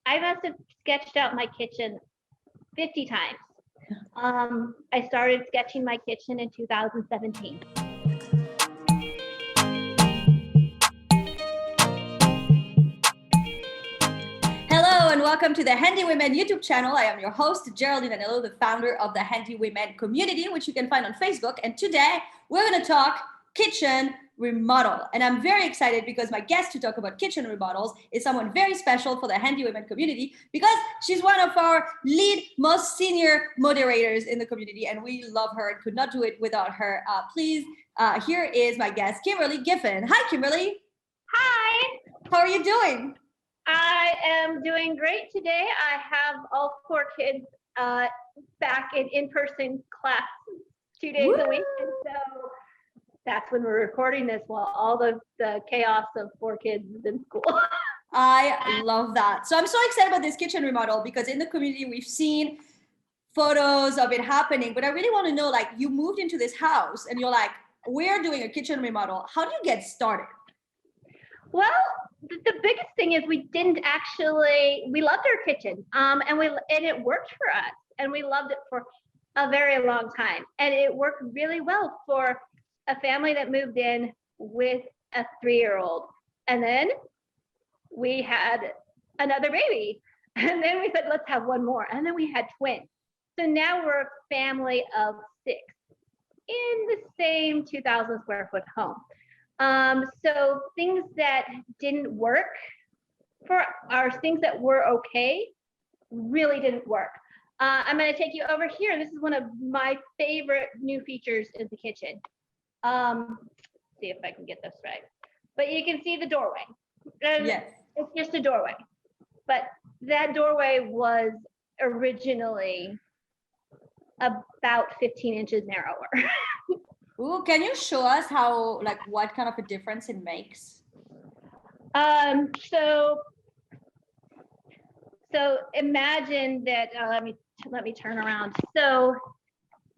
I must have sketched out my kitchen 50 times. I started sketching my kitchen in 2017. Hello and welcome to the Handy Women YouTube channel. I am your host, Geraldine Anello, the founder of the Handy Women community, which you can find on Facebook. And today we're going to talk kitchen remodel. And I'm very excited because my guest to talk about kitchen remodels is someone very special for the Handy Women community because she's one of our lead, most senior moderators in the community. And we love her and could not do it without her. Here is my guest, Kimberly Giffen. Hi, Kimberly. Hi. How are you doing? I am doing great today. I have all 4 kids back in in-person class 2 days a week. And so that's when we're recording this while all the chaos of 4 kids is in school. I love that. So I'm so excited about this kitchen remodel because in the community, we've seen photos of it happening, but I really want to know, like, you moved into this house and you're like, we're doing a kitchen remodel. How do you get started? Well, the biggest thing is we loved our kitchen, and it worked for us, and we loved it for a very long time, and it worked really well for a family that moved in with a 3-year-old, and then we had another baby, and then we said, let's have one more, and then we had twins. So now we're a family of 6 in the same 2,000 square foot home. So things that didn't work for our things that were okay really didn't work. I'm going to take you over here. This is one of my favorite new features in the kitchen. See if I can get this right. But you can see the doorway. And yes. It's just a doorway. But that doorway was originally about 15 inches narrower. Ooh, can you show us how, like, what kind of a difference it makes? So imagine that, let me turn around. So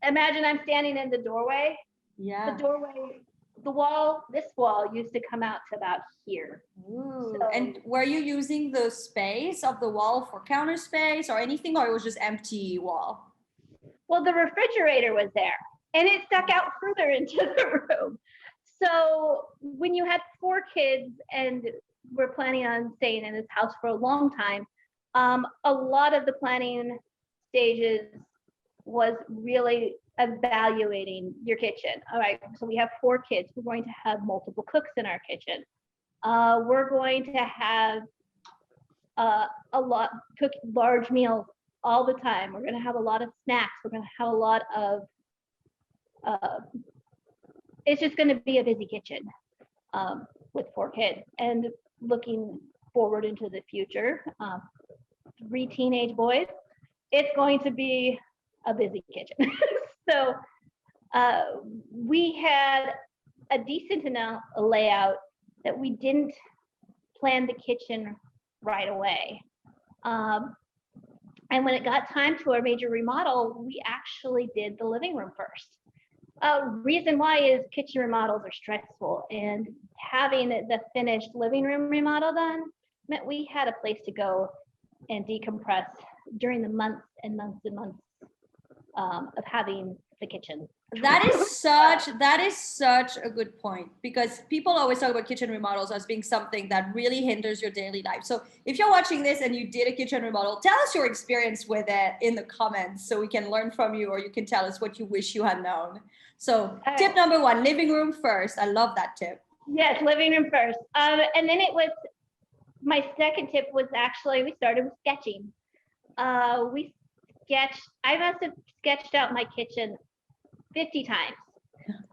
imagine I'm standing in the doorway. Yeah. This wall used to come out to about here. Ooh. So, and were you using the space of the wall for counter space or anything, or it was just empty wall? Well, the refrigerator was there. And it stuck out further into the room. So when you had 4 kids and we're planning on staying in this house for a long time, a lot of the planning stages was really evaluating your kitchen. All right, so we have 4 kids. We're going to have multiple cooks in our kitchen. We're going to have cook large meals all the time. We're going to have a lot of snacks. We're going to have a lot of it's just going to be a busy kitchen with 4 kids, and looking forward into the future, 3 teenage boys, it's going to be a busy kitchen. So we had a decent enough layout that we didn't plan the kitchen right away. And when it got time to our major remodel, we actually did the living room first. Reason why is kitchen remodels are stressful, and having the finished living room remodel done meant we had a place to go and decompress during the months and months and months of having the kitchen. That is such a good point, because people always talk about kitchen remodels as being something that really hinders your daily life. So if you're watching this and you did a kitchen remodel, tell us your experience with it in the comments so we can learn from you, or you can tell us what you wish you had known. So tip number 1, living room first. I love that tip. Yes, living room first. And then my second tip was actually, we started with sketching. I must have sketched out my kitchen 50 times.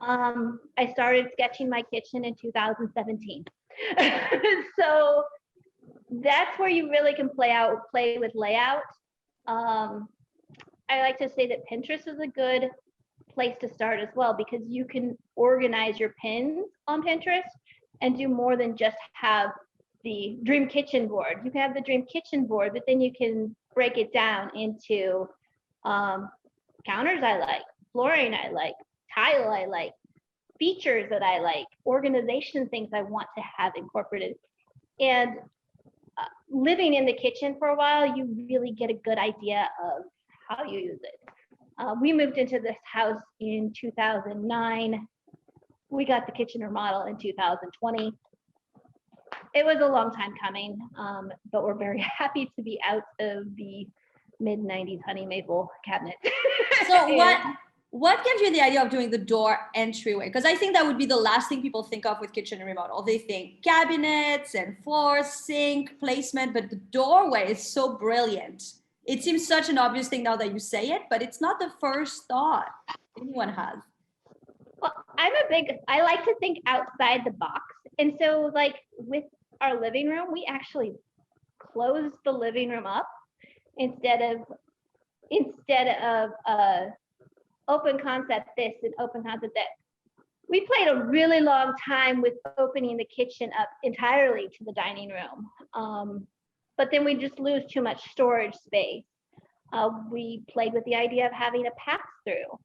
I started sketching my kitchen in 2017. So that's where you really can play with layout. I like to say that Pinterest is a good place to start as well, because you can organize your pins on Pinterest and do more than just have the dream kitchen board. You can have the dream kitchen board, but then you can break it down into counters I like, flooring I like, tile I like, features that I like, organization things I want to have incorporated. And living in the kitchen for a while, you really get a good idea of how you use it. We moved into this house in 2009. We got the kitchen remodel in 2020. It was a long time coming, but we're very happy to be out of the mid-90s honey maple cabinet. So what gives you the idea of doing the door entryway? Because I think that would be the last thing people think of with kitchen and remodel. They think cabinets and floors, sink, placement, but the doorway is so brilliant. It seems such an obvious thing now that you say it, but it's not the first thought anyone has. Well, I like to think outside the box. And so like with our living room, we actually closed the living room up instead of open concept this and open concept that. We played a really long time with opening the kitchen up entirely to the dining room. But then we just lose too much storage space. We played with the idea of having a pass-through.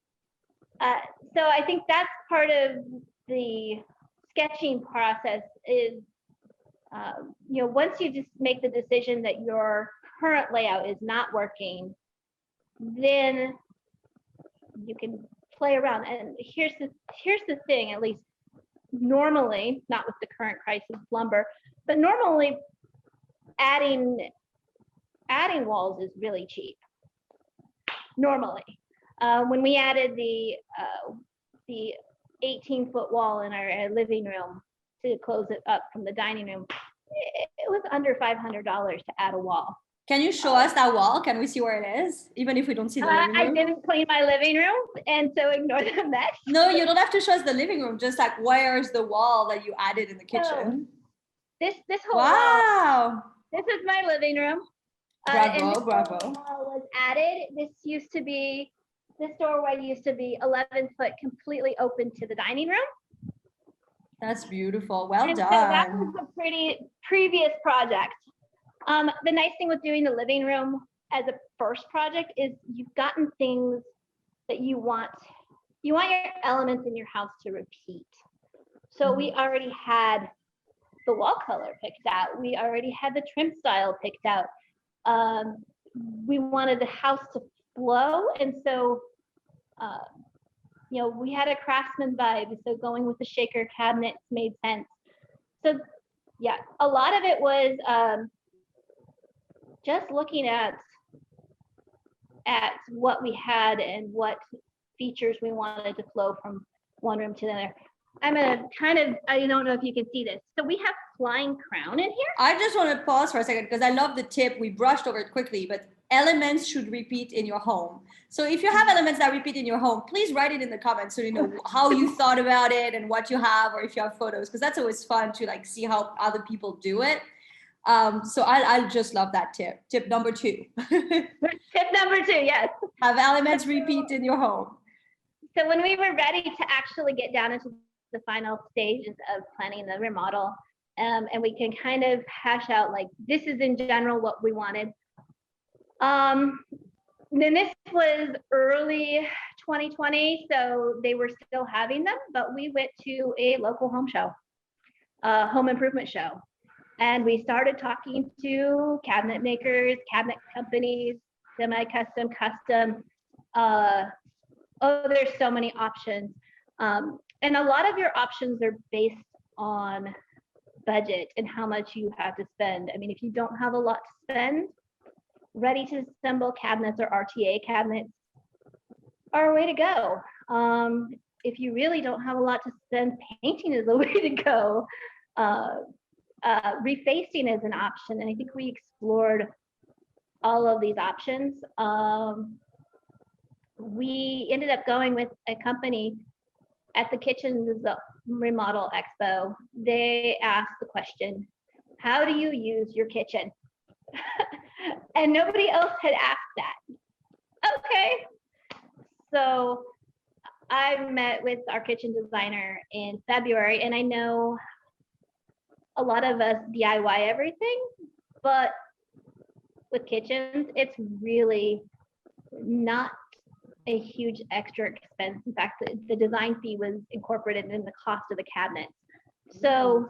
So I think that's part of the sketching process is, once you just make the decision that your current layout is not working, then you can play around. And here's the thing, at least normally, not with the current crisis of lumber, but normally adding walls is really cheap. Normally, when we added the 18-foot wall in our living room to close it up from the dining room, it was under $500 to add a wall. Can you show us that wall? Can we see where it is? Even if we don't see the living room? I didn't clean my living room, and so ignore the mess. No, you don't have to show us the living room. Just like, where's the wall that you added in the kitchen? This whole wow. wall, this is my living room. Bravo. Wall was added. This doorway used to be 11 foot completely open to the dining room. That's beautiful. Well done. So that was a pretty previous project. The nice thing with doing the living room as a first project is you've gotten things that you want your elements in your house to repeat. So we already had the wall color picked out. We already had the trim style picked out. We wanted the house to flow. And so, we had a craftsman vibe. So going with the shaker cabinets made sense. So yeah, a lot of it was just looking at what we had and what features we wanted to flow from one room to the other. I'm gonna I don't know if you can see this. So we have flying crown in here. I just want to pause for a second because I love the tip. We brushed over it quickly, but elements should repeat in your home. So if you have elements that repeat in your home, please write it in the comments so you know how you thought about it and what you have, or if you have photos, because that's always fun to like see how other people do it. So I just love that tip. Tip number 2. Tip number 2, yes. Have elements repeat in your home. So when we were ready to actually get down into the final stages of planning the remodel, and we can kind of hash out like this is in general what we wanted. Then this was early 2020, so they were still having them, but we went to a local home show, home improvement show. And we started talking to cabinet makers, cabinet companies, semi-custom, custom. There's so many options. And a lot of your options are based on budget and how much you have to spend. I mean, if you don't have a lot to spend, ready to assemble cabinets or RTA cabinets are a way to go. If you really don't have a lot to spend, painting is the way to go. Refacing is an option, and I think we explored all of these options. We ended up going with a company at the Kitchen Remodel Expo. They asked the question, how do you use your kitchen? And nobody else had asked that. Okay. So I met with our kitchen designer in February, and I know a lot of us DIY everything, but with kitchens, it's really not a huge extra expense. In fact, the design fee was incorporated in the cost of the cabinet. So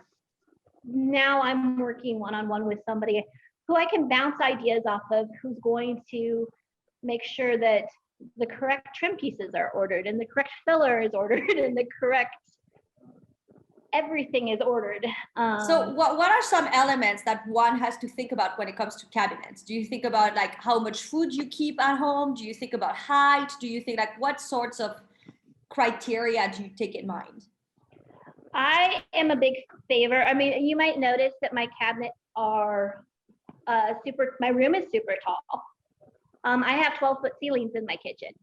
now I'm working one-on-one with somebody who I can bounce ideas off of, who's going to make sure that the correct trim pieces are ordered and the correct filler is ordered and the correct everything is ordered. So what are some elements that one has to think about when it comes to cabinets? Do you think about like how much food you keep at home? Do you think about height? Do you think like what sorts of criteria do you take in mind? I am a big favor. I mean, you might notice that my cabinets are my room is super tall. I have 12-foot ceilings in my kitchen.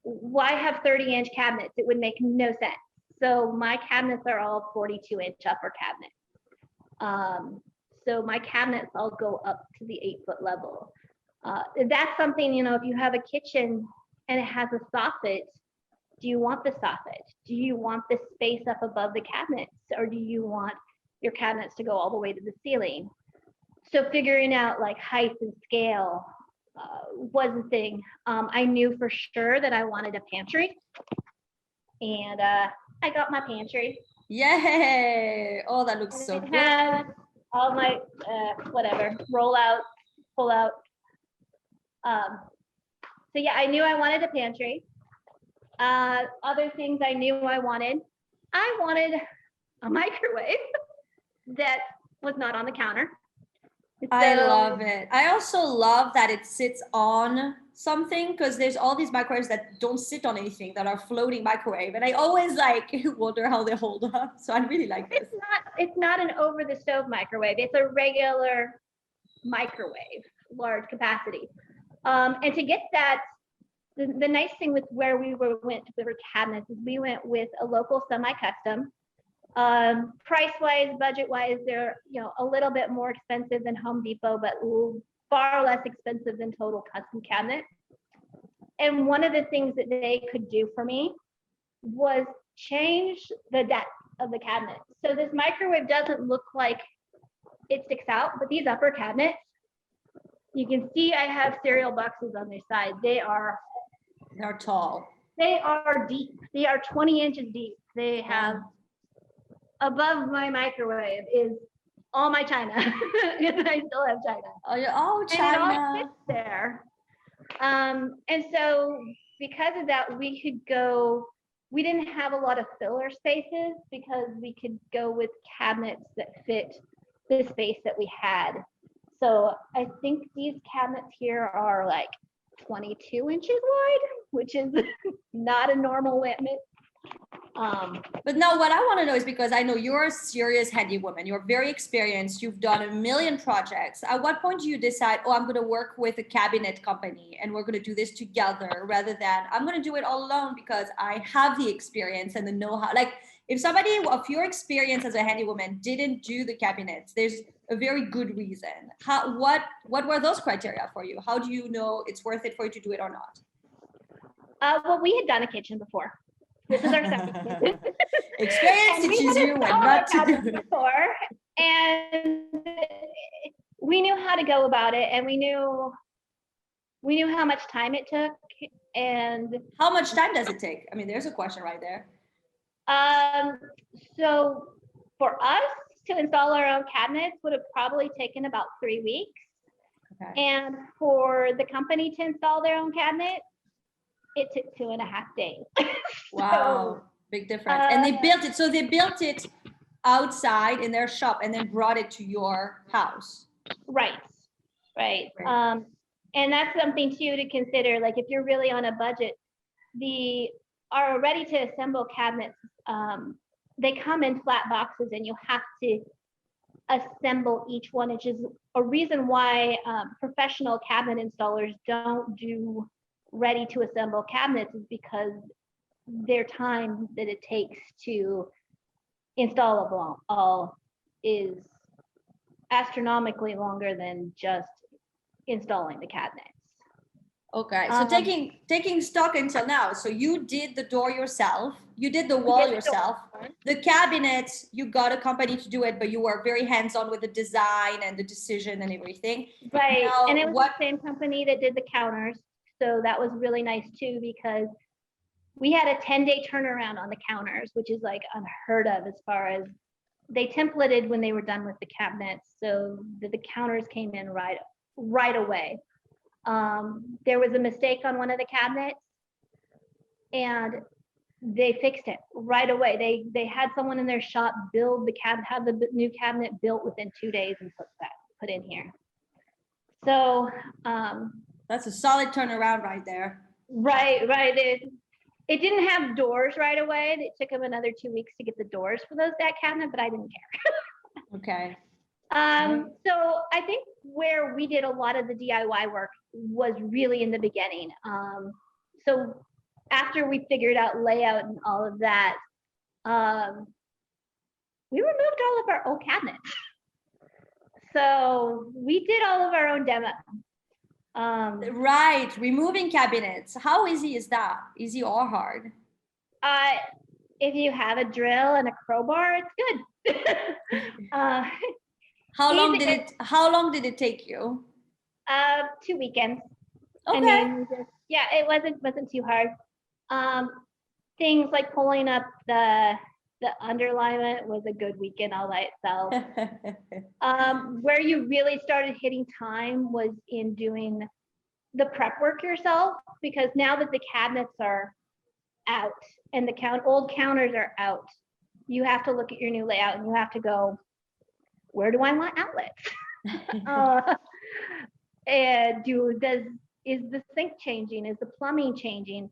Why have 30-inch cabinets? It would make no sense. So my cabinets are all 42-inch upper cabinets. So my cabinets all go up to the 8-foot level. That's something, you know, if you have a kitchen and it has a soffit, do you want the soffit? Do you want the space up above the cabinets? Or do you want your cabinets to go all the way to the ceiling? So figuring out like height and scale was a thing. I knew for sure that I wanted a pantry. And I got my pantry. Yay! Oh, that looks so good. Has all my whatever, roll out, pull out. So yeah, I knew I wanted a pantry. Other things I knew I wanted a microwave that was not on the counter. I love it. I also love that it sits on something, because there's all these microwaves that don't sit on anything, that are floating microwave, and I always like wonder how they hold up. So I really like this. It's not an over the stove microwave. It's a regular microwave, large capacity. And to get that, the nice thing with where we went with our cabinets is we went with a local semi-custom. Price wise, budget wise, they're, you know, a little bit more expensive than Home Depot, but far less expensive than total custom cabinet. And one of the things that they could do for me was change the depth of the cabinet. So this microwave doesn't look like it sticks out, but these upper cabinets, you can see I have cereal boxes on their side. They're tall. They are deep. They are 20 inches deep. They have above my microwave is all my china. And I still have china. Oh, china. And it all fits there. And so because of that, we didn't have a lot of filler spaces because we could go with cabinets that fit the space that we had. So I think these cabinets here are like 22 inches wide, which is not a normal limit. But no, what I want to know is, because I know you're a serious handywoman, you're very experienced, you've done a million projects. At what point do you decide, oh, I'm going to work with a cabinet company and we're going to do this together, rather than I'm going to do it all alone because I have the experience and the know-how? Like, if somebody of your experience as a handywoman didn't do the cabinets, there's a very good reason. What were those criteria for you? How do you know it's worth it for you to do it or not? Well, we had done a kitchen before. This is our second kitchen. Experience teaches you when not to do it before, and we knew how to go about it, and we knew how much time it took. And how much time does it take? I mean, there's a question right there. So for us to install our own cabinets would have probably taken about 3 weeks. Okay. And for the company to install their own cabinet, it took 2.5 days. Wow, big difference. And they built it. So they built it outside in their shop and then brought it to your house. Right. And that's something too to consider. Like, if you're really on a budget, our ready to assemble cabinets, they come in flat boxes and you have to assemble each one, which is a reason why professional cabinet installers don't do ready to assemble cabinets, is because their time that it takes to install a all is astronomically longer than just installing the cabinets. Okay, so taking stock until now. So you did the door yourself, you did the wall yourself, the cabinets, you got a company to do it, but you were very hands-on with the design and the decision and everything. Right, now, and it was the same company that did the counters. So that was really nice too, because we had a 10-day turnaround on the counters, which is like unheard of as far as they templated when they were done with the cabinets, so the counters came in right away. There was a mistake on one of the cabinets, and they fixed it right away. They had someone in their shop build the cabinet, have the new cabinet built within 2 days and put in here. So that's a solid turnaround right there. Right. It didn't have doors right away. It took them another 2 weeks to get the doors for that cabinet, but I didn't care. Okay. So I think where we did a lot of the DIY work was really in the beginning. So after we figured out layout and all of that, we removed all of our old cabinets. So we did all of our own demo. Right, removing cabinets. How easy is that? Easy or hard? If you have a drill and a crowbar, it's good. How long did it take you? 2 weekends. Okay. I mean, it wasn't too hard. Things like pulling up the underlayment was a good weekend all by itself. Where you really started hitting time was in doing the prep work yourself, because now that the cabinets are out and the old counters are out, you have to look at your new layout and you have to go, where do I want outlets? And is the sink changing? Is the plumbing changing?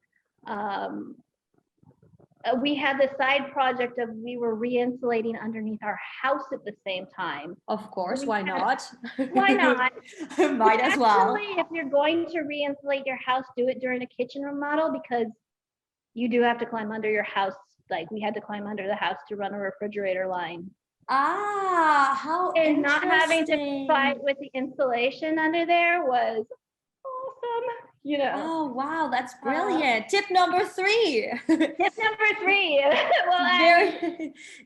We had the side project of we were re-insulating underneath our house at the same time. Of course, why not? Why not? Might as well. Actually, if you're going to re-insulate your house, do it during a kitchen remodel, because you do have to climb under your house. Like we had to climb under the house to run a refrigerator line. How and interesting. Not having to fight with the insulation under there was awesome. You know. Oh wow, that's brilliant. Tip number 3. Tip number 3. Well,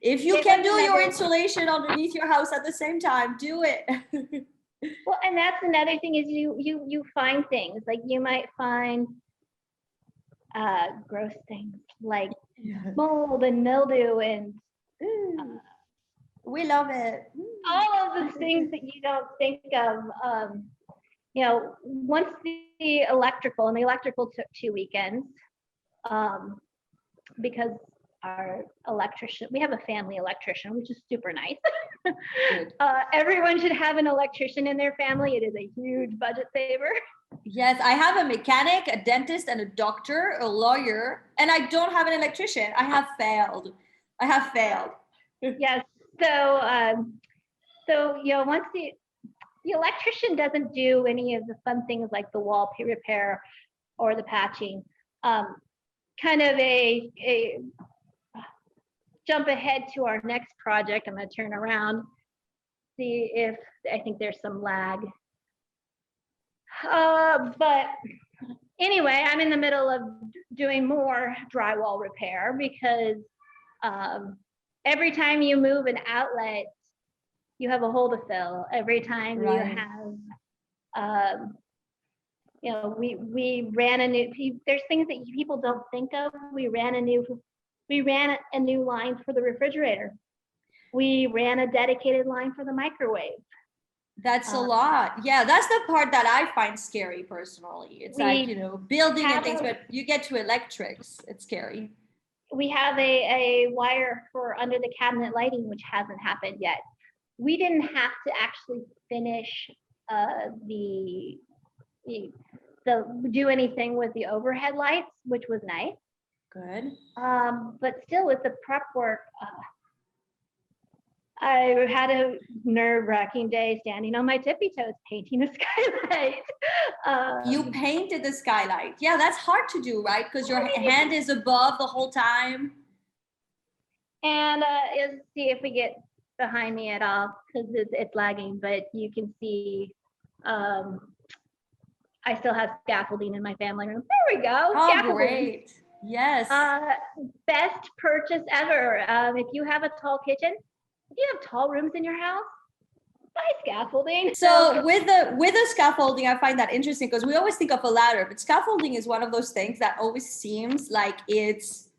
if you can do your insulation underneath your house at the same time, do it. Well, and that's another thing is you find things like you might find gross things like mold and mildew and we love it. All of the things that you don't think of. Once the electrical took 2 weekends, because our electrician, we have a family electrician, which is super nice. Everyone should have an electrician in their family. It is a huge budget saver. Yes, I have a mechanic, a dentist, and a doctor, a lawyer, and I don't have an electrician. I have failed. Yes. So once the electrician doesn't do any of the fun things like the wall repair or the patching. Kind of a jump ahead to our next project. I'm going to turn around, see if I think there's some lag. But anyway, I'm in the middle of doing more drywall repair because every time you move an outlet, you have a hole to fill. Every time you have, we ran a new. There's things that people don't think of. We ran a new line for the refrigerator. We ran a dedicated line for the microwave. That's a lot. Yeah, that's the part that I find scary personally. It's like building and things, but you get to electrics. It's scary. We have a wire for under the cabinet lighting, which hasn't happened yet. We didn't have to actually finish do anything with the overhead lights, which was nice. Good. But still, with the prep work, I had a nerve-wracking day standing on my tippy toes painting a skylight. You painted the skylight. Yeah, that's hard to do, right? Because your hand is above the whole time. And let's see if we get behind me at all, because it's lagging, but you can see I still have scaffolding in my family room. There we go. Oh, great. Yes. Best purchase ever. If you have a tall kitchen, if you have tall rooms in your house, buy scaffolding. So with the scaffolding, I find that interesting because we always think of a ladder, but scaffolding is one of those things that always seems like it's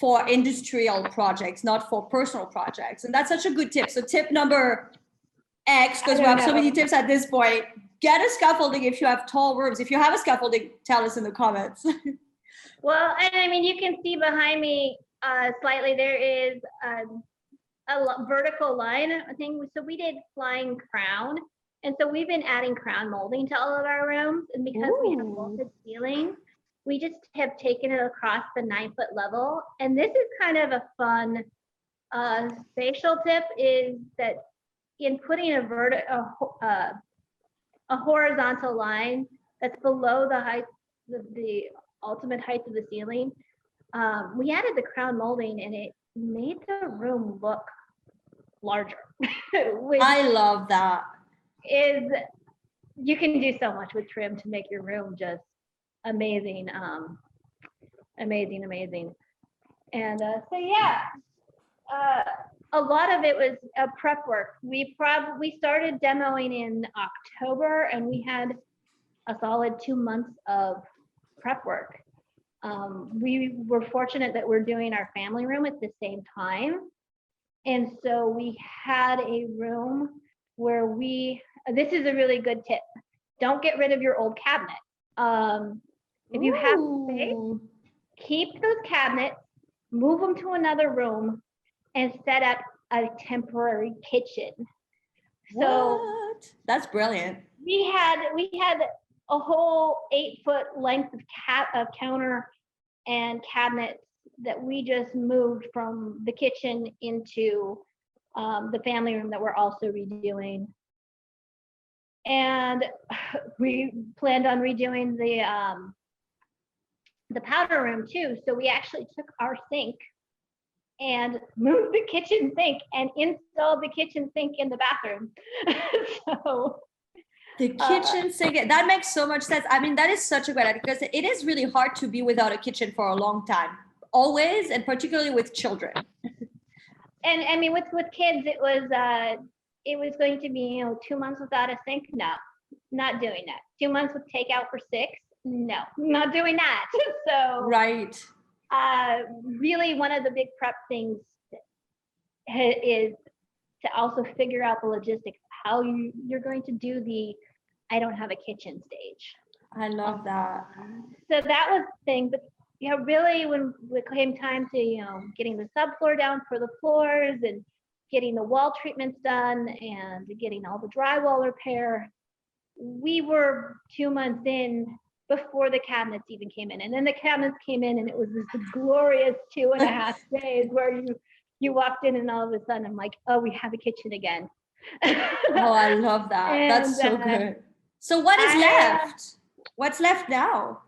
for industrial projects, not for personal projects. And that's such a good tip. So tip number X, because we have so many tips at this point, get a scaffolding if you have tall rooms. If you have a scaffolding, tell us in the comments. Well, and I mean, you can see behind me slightly, there is a vertical line thing. So we did flying crown. And so we've been adding crown molding to all of our rooms. And because we have vaulted ceilings, we just have taken it across the 9-foot level. And this is kind of a fun spatial tip, is that in putting a horizontal line that's below the height, the ultimate height of the ceiling, we added the crown molding and it made the room look larger. I love that. You can do so much with trim to make your room just amazing, amazing. And so yeah, a lot of it was prep work. We started demoing in October, and we had a solid 2 months of prep work. We were fortunate that we're doing our family room at the same time. And so we had a room where this is a really good tip. Don't get rid of your old cabinet. If you have space, keep those cabinets, move them to another room, and set up a temporary kitchen. So that's brilliant. We had a whole 8-foot length of counter and cabinets that we just moved from the kitchen into the family room that we're also redoing. And we planned on redoing the powder room too. So we actually took our sink and moved the kitchen sink and installed the kitchen sink in the bathroom. So the kitchen sink, that makes so much sense. I mean, that is such a great idea, because it is really hard to be without a kitchen for a long time, always, and particularly with children. And I mean, with kids, it was going to be 2 months without a sink. No, not doing that. 2 months with takeout for 6. No, not doing that. So right. Really, one of the big prep things is to also figure out the logistics, how you're going to do the I don't have a kitchen stage. I love that. So that was the thing. But really, when it came time to getting the subfloor down for the floors and getting the wall treatments done and getting all the drywall repair, we were 2 months in before the cabinets even came in. And then the cabinets came in, and it was this glorious 2.5 days where you walked in and all of a sudden I'm like, oh, we have a kitchen again. Oh, I love that. That's so good. So what is left? What's left now?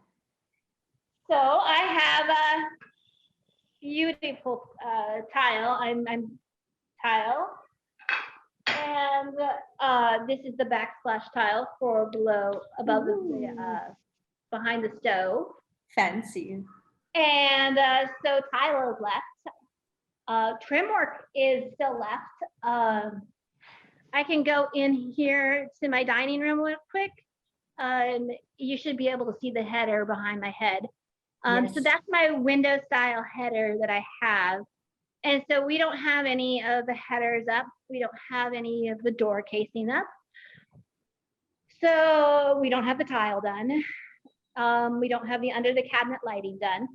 So I have a beautiful tile. I'm tile. And this is the backsplash tile for above the behind the stove. Fancy. And so tile is left. Trim work is still left. I can go in here to my dining room real quick. And you should be able to see the header behind my head. Yes. So that's my window style header that I have. And so we don't have any of the headers up. We don't have any of the door casing up. So we don't have the tile done. We don't have the under the cabinet lighting done.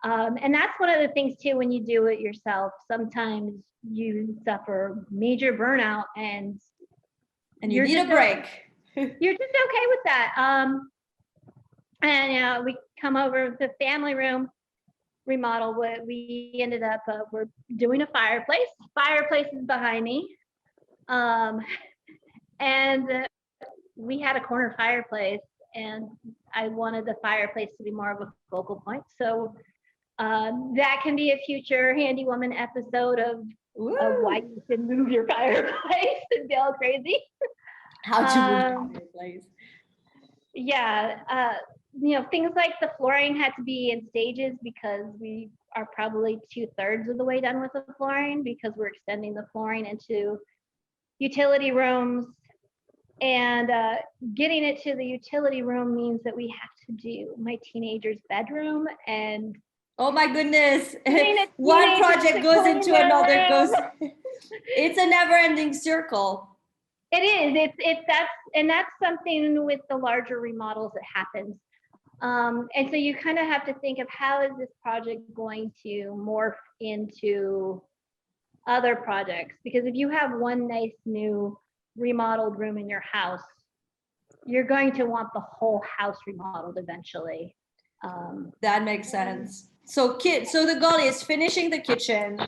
And that's one of the things too, when you do it yourself, sometimes you suffer major burnout and you need a break. You're just okay with that. And we come over with the family room remodel. We ended up, we're doing a fireplace. Fireplace is behind me. And we had a corner fireplace, and I wanted the fireplace to be more of a focal point. So that can be a future Handy Woman episode of why you should move your fireplace and go crazy. How to move your fireplace. Yeah. Things like the flooring had to be in stages because we are probably 2/3 of the way done with the flooring, because we're extending the flooring into utility rooms. And getting it to the utility room means that we have to do my teenager's bedroom, and Oh my goodness. It's One teenagers project to goes clean into their another, room. it's a never-ending circle. It is. That's something with the larger remodels that happens. And so you kind of have to think of how is this project going to morph into other projects? Because if you have one nice new remodeled room in your house, you're going to want the whole house remodeled eventually. That makes sense. So the goal is finishing the kitchen,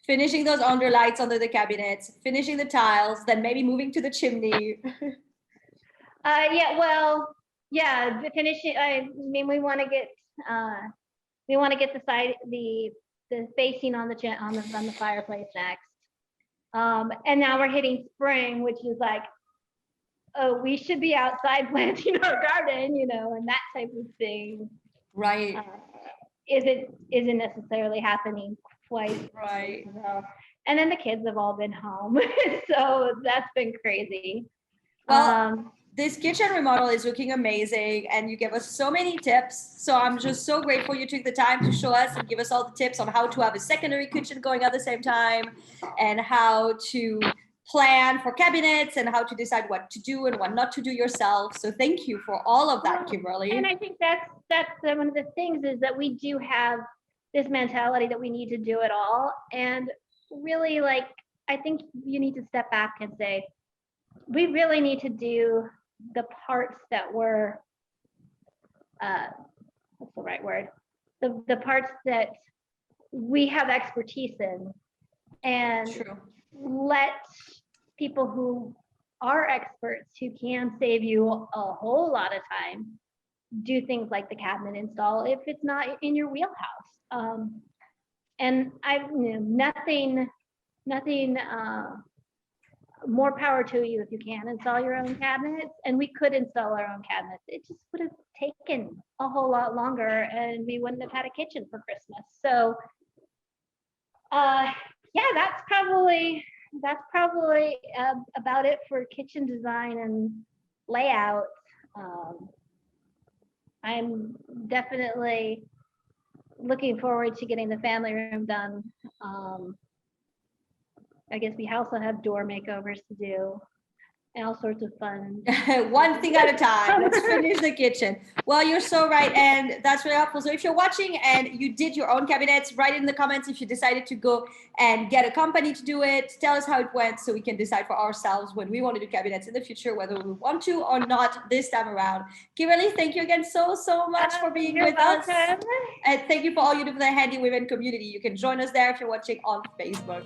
finishing those underlights under the cabinets, finishing the tiles, then maybe moving to the chimney. The finishing. I mean, we want to get the side the facing on the fireplace next. And now we're hitting spring, which is like, oh, we should be outside planting our garden, and that type of thing. Right. Isn't necessarily happening quite right. Well. And then the kids have all been home, so that's been crazy. Well, this kitchen remodel is looking amazing, and you give us so many tips. So I'm just so grateful you took the time to show us and give us all the tips on how to have a secondary kitchen going at the same time, and how to plan for cabinets, and how to decide what to do and what not to do yourself. So thank you for all of that, Kimberly. And I think that's one of the things is that we do have this mentality that we need to do it all. And really, I think you need to step back and say, we really need to do the parts that were, what's the right word? The parts that we have expertise in, and True. let people who are experts, who can save you a whole lot of time, do things like the cabinet install if it's not in your wheelhouse. And nothing more power to you if you can install your own cabinets. And we could install our own cabinets. It just would have taken a whole lot longer, and we wouldn't have had a kitchen for Christmas. So that's probably about it for kitchen design and layout. I'm definitely looking forward to getting the family room done. I guess we also have door makeovers to do and all sorts of fun. One thing at a time. Let's finish the kitchen. Well, you're so right. And that's really helpful. So if you're watching and you did your own cabinets, write it in the comments if you decided to go and get a company to do it. Tell us how it went so we can decide for ourselves when we want to do cabinets in the future, whether we want to or not this time around. Kimberly, thank you again so much for being with us. And thank you for all you do for the Handy Women community. You can join us there if you're watching on Facebook.